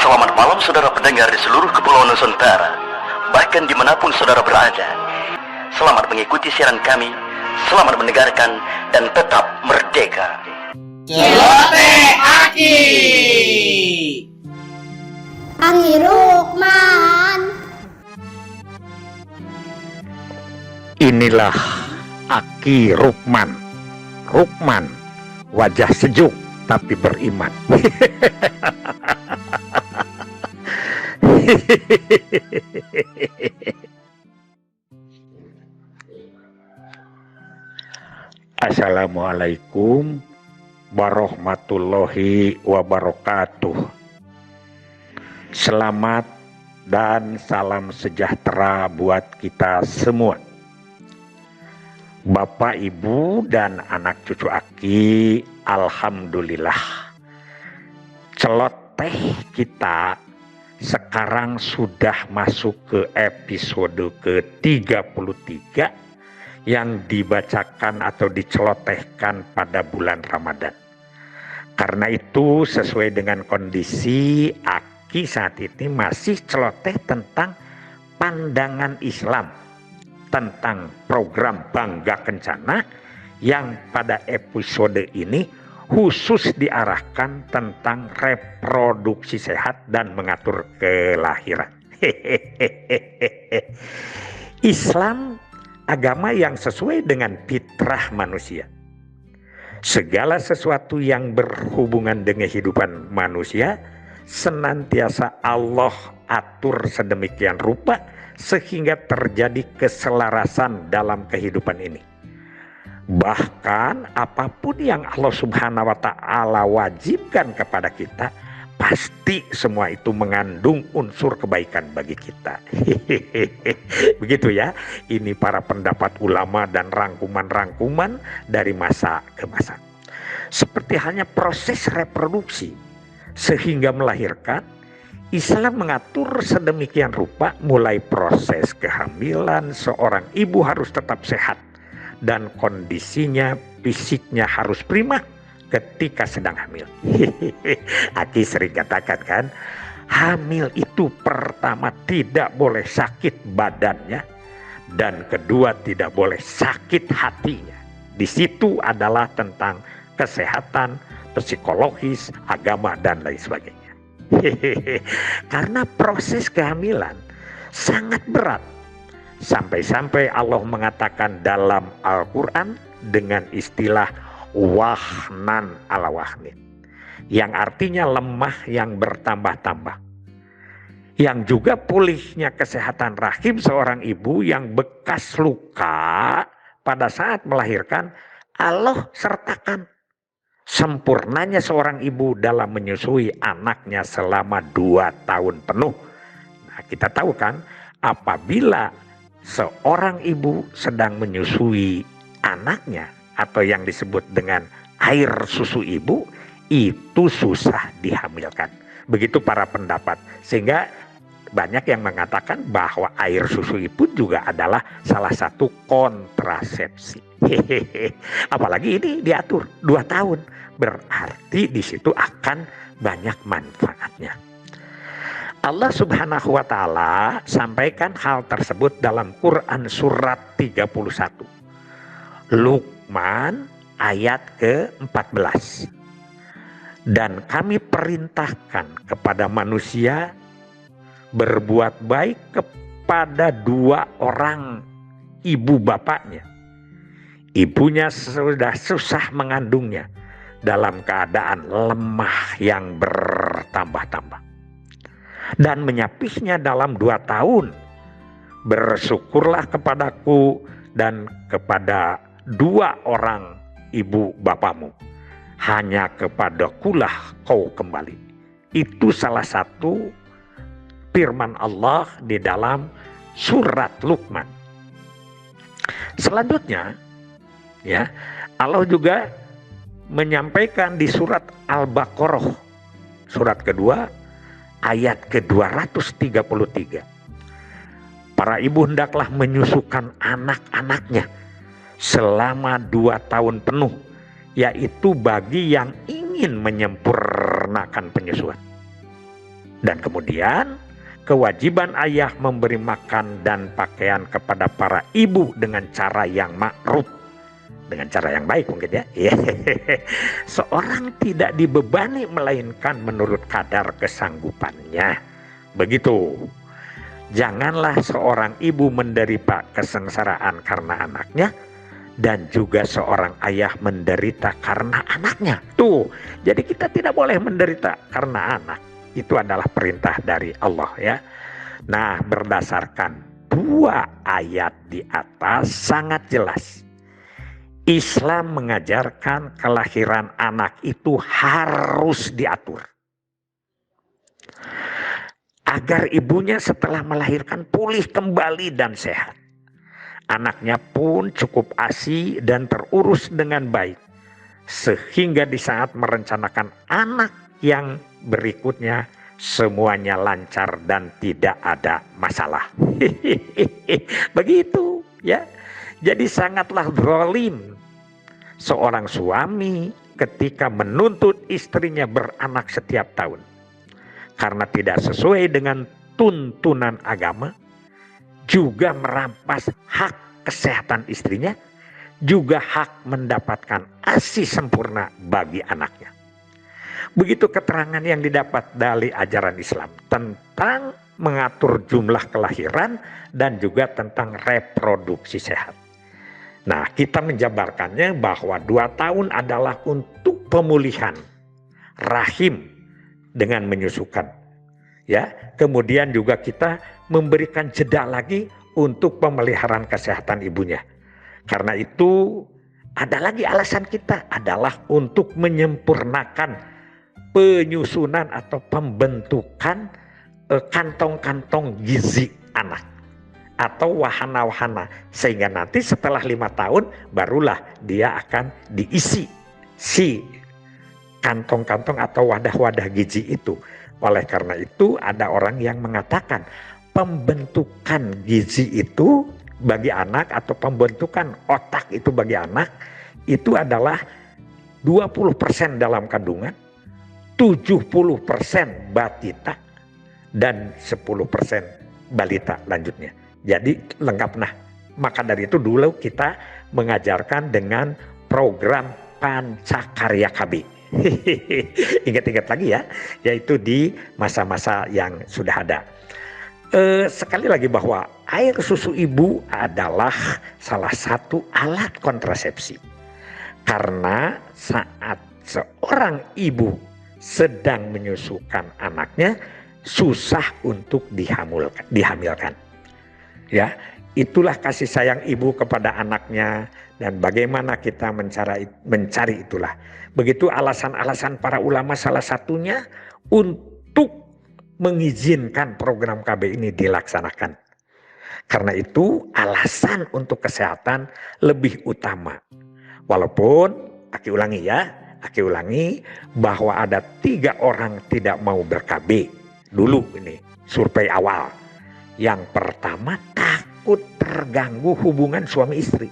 Selamat malam saudara pendengar di seluruh kepulauan Nusantara, bahkan dimanapun saudara berada. Selamat mengikuti siaran kami, selamat mendengarkan, dan tetap merdeka. Celoteh Aki. Aki Rukman. Inilah Aki Rukman. Rukman, wajah sejuk tapi beriman. Assalamualaikum warahmatullahi wabarakatuh. Selamat dan salam sejahtera buat kita semua. Bapak, Ibu, dan anak cucu Aki, alhamdulillah. Celoteh kita sekarang sudah masuk ke episode ke-33 yang dibacakan atau dicelotehkan pada bulan Ramadan. Karena itu sesuai dengan kondisi, Aki saat ini masih celoteh tentang pandangan Islam tentang program Bangga Kencana yang pada episode ini khusus diarahkan tentang reproduksi sehat dan mengatur kelahiran. Islam agama yang sesuai dengan fitrah manusia. Segala sesuatu yang berhubungan dengan kehidupan manusia senantiasa Allah atur sedemikian rupa sehingga terjadi keselarasan dalam kehidupan ini. Bahkan apapun yang Allah Subhanahu wa Ta'ala wajibkan kepada kita, pasti semua itu mengandung unsur kebaikan bagi kita. Begitu ya, ini para pendapat ulama dan rangkuman-rangkuman dari masa ke masa. Seperti halnya proses reproduksi sehingga melahirkan, Islam mengatur sedemikian rupa mulai proses kehamilan, seorang ibu harus tetap sehat dan kondisinya fisiknya harus prima ketika sedang hamil. Aki sering katakan kan, hamil itu pertama tidak boleh sakit badannya, dan kedua tidak boleh sakit hatinya. Di situ adalah tentang kesehatan, psikologis, agama, dan lain sebagainya. Karena proses kehamilan sangat berat. Sampai-sampai Allah mengatakan dalam Al-Quran dengan istilah wahnan ala wahnin, yang artinya lemah yang bertambah-tambah. Yang juga pulihnya kesehatan rahim seorang ibu yang bekas luka pada saat melahirkan, Allah sertakan sempurnanya seorang ibu dalam menyusui anaknya selama 2 tahun penuh. Nah, kita tahu kan, apabila seorang ibu sedang menyusui anaknya atau yang disebut dengan air susu ibu, itu susah dihamilkan. Begitu para pendapat. Sehingga banyak yang mengatakan bahwa air susu ibu juga adalah salah satu kontrasepsi. Apalagi ini diatur 2 tahun. Berarti di situ akan banyak manfaatnya. Allah Subhanahu wa Ta'ala sampaikan hal tersebut dalam Quran surat 31. Luqman ayat ke-14. Dan kami perintahkan kepada manusia berbuat baik kepada 2 orang ibu bapaknya. Ibunya sudah susah mengandungnya dalam keadaan lemah yang bertambah-tambah, dan menyapihnya dalam 2 tahun. Bersyukurlah kepadaku dan kepada 2 orang ibu bapamu, hanya kepadakulah kau kembali. Itu salah satu firman Allah di dalam surat Luqman. Selanjutnya ya, Allah juga menyampaikan di surat Al-Baqarah surat kedua ayat ke-233. Para ibu hendaklah menyusukan anak-anaknya selama 2 tahun penuh, yaitu bagi yang ingin menyempurnakan penyusuan. Dan kemudian kewajiban ayah memberi makan dan pakaian kepada para ibu dengan cara yang ma'ruf, dengan cara yang baik mungkin ya. Seorang tidak dibebani melainkan menurut kadar kesanggupannya. Begitu. Janganlah seorang ibu menderita kesengsaraan karena anaknya, dan juga seorang ayah menderita karena anaknya. Tuh, jadi kita tidak boleh menderita karena anak. Itu adalah perintah dari Allah ya. Nah, berdasarkan dua ayat di atas sangat jelas. Islam mengajarkan kelahiran anak itu harus diatur. Agar ibunya setelah melahirkan pulih kembali dan sehat. Anaknya pun cukup ASI dan terurus dengan baik. Sehingga di saat merencanakan anak yang berikutnya semuanya lancar dan tidak ada masalah. Begitu ya. Jadi sangatlah zalim seorang suami ketika menuntut istrinya beranak setiap tahun. Karena tidak sesuai dengan tuntunan agama, juga merampas hak kesehatan istrinya, juga hak mendapatkan ASI sempurna bagi anaknya. Begitu keterangan yang didapat dari ajaran Islam tentang mengatur jumlah kelahiran dan juga tentang reproduksi sehat. Nah, kita menjabarkannya bahwa 2 tahun adalah untuk pemulihan rahim dengan menyusukan. Ya, kemudian juga kita memberikan jeda lagi untuk pemeliharaan kesehatan ibunya. Karena itu ada lagi alasan kita adalah untuk menyempurnakan penyusunan atau pembentukan kantong-kantong gizi anak atau wahana-wahana, sehingga nanti setelah 5 tahun barulah dia akan diisi si kantong-kantong atau wadah-wadah gizi itu. Oleh karena itu ada orang yang mengatakan pembentukan gizi itu bagi anak atau pembentukan otak itu bagi anak itu adalah 20% dalam kandungan, 70% batita, dan 10% balita lanjutnya. Jadi lengkap. Nah, maka dari itu dulu kita mengajarkan dengan program Pancakarya KB. Ingat-ingat lagi ya, yaitu di masa-masa yang sudah ada. Sekali lagi bahwa air susu ibu adalah salah satu alat kontrasepsi. Karena saat seorang ibu sedang menyusukan anaknya, susah untuk dihamilkan. Ya, itulah kasih sayang ibu kepada anaknya dan bagaimana kita mencari itulah. Begitu alasan-alasan para ulama, salah satunya untuk mengizinkan program KB ini dilaksanakan. Karena itu alasan untuk kesehatan lebih utama. Walaupun, Aki ulangi bahwa ada 3 orang tidak mau ber-KB dulu ini survei awal. Yang pertama takut terganggu hubungan suami istri.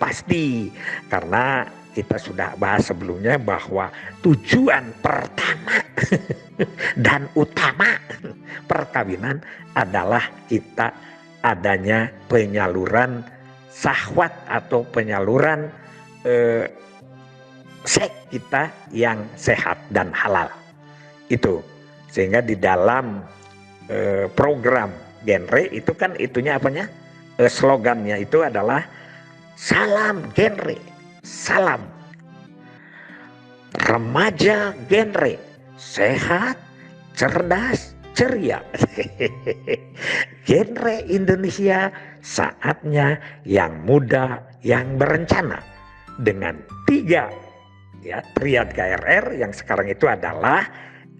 Pasti, karena kita sudah bahas sebelumnya bahwa tujuan pertama dan utama perkawinan adalah kita adanya penyaluran syahwat atau penyaluran seks kita yang sehat dan halal. Itu sehingga di dalam program genre itu kan itunya apanya? Slogannya itu adalah salam genre. Salam remaja genre, sehat, cerdas, ceria. Genre Indonesia saatnya yang muda, yang berencana. Dengan 3 ya triad KRR yang sekarang itu adalah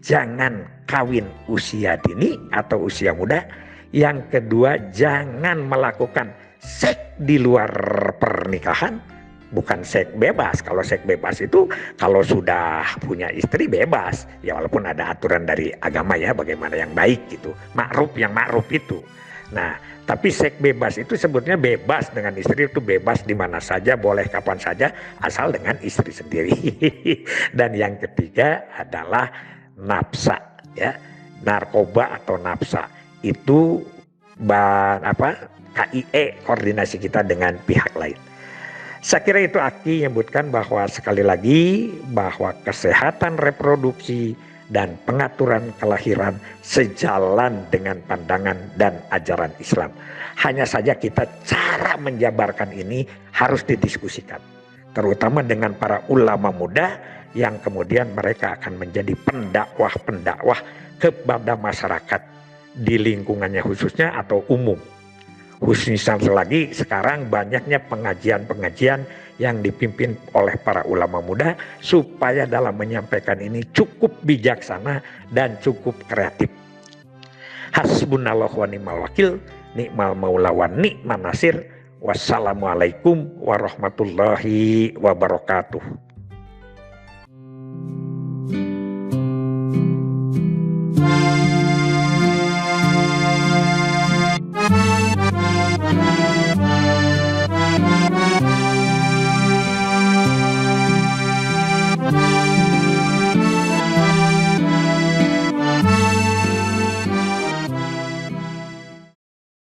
jangan kawin usia dini atau usia muda. Yang kedua, jangan melakukan seks di luar pernikahan. Bukan seks bebas. Kalau seks bebas itu kalau sudah punya istri bebas. Ya walaupun ada aturan dari agama ya bagaimana yang baik gitu. Yang ma'ruf itu. Nah, tapi seks bebas itu sebetulnya bebas dengan istri itu bebas di mana saja, boleh kapan saja asal dengan istri sendiri. Dan yang ketiga adalah nafsa ya. narkoba atau nafsa. Itu KIE, koordinasi kita dengan pihak lain. Saya kira itu Aki menyebutkan bahwa sekali lagi bahwa kesehatan reproduksi dan pengaturan kelahiran sejalan dengan pandangan dan ajaran Islam. Hanya saja kita cara menjabarkan ini harus didiskusikan, terutama dengan para ulama muda yang kemudian mereka akan menjadi pendakwah-pendakwah kepada masyarakat di lingkungannya khususnya atau umum. Khususnya lagi sekarang banyaknya pengajian-pengajian yang dipimpin oleh para ulama muda supaya dalam menyampaikan ini cukup bijaksana dan cukup kreatif. Hasbunallahu wa ni'mal wakil, ni'mal maula wa ni'man nasir. Wassalamualaikum warahmatullahi wabarakatuh.